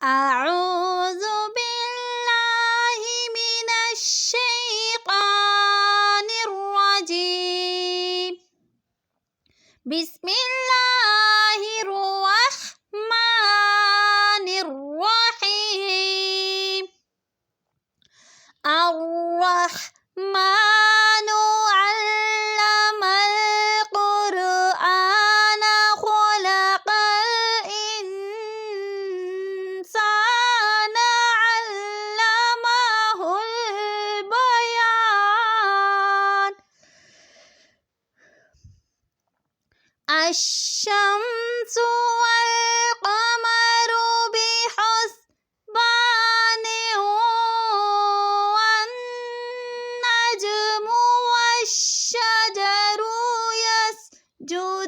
أعوذ بالله من الشيطان الرجيم. بسم الله الرحمن الرحيم. الرحمن علم القرآن خلق الإنسان علمه البيان. الشمس والقمر بحسبان والنجم والشجر يسجدان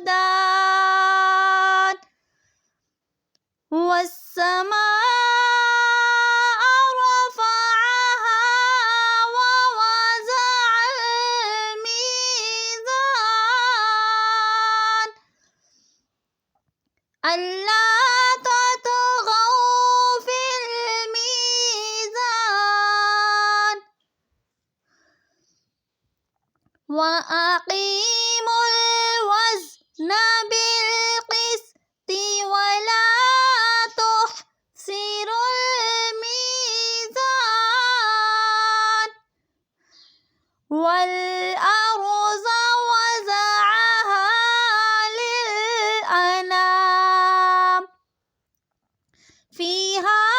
والسماء رفعها ووضع الميزان ألا تطغوا في الميزان وأقيموا الوزن بالقسط ولا تخسروا الميزان والأرض وضعها للأنام فيها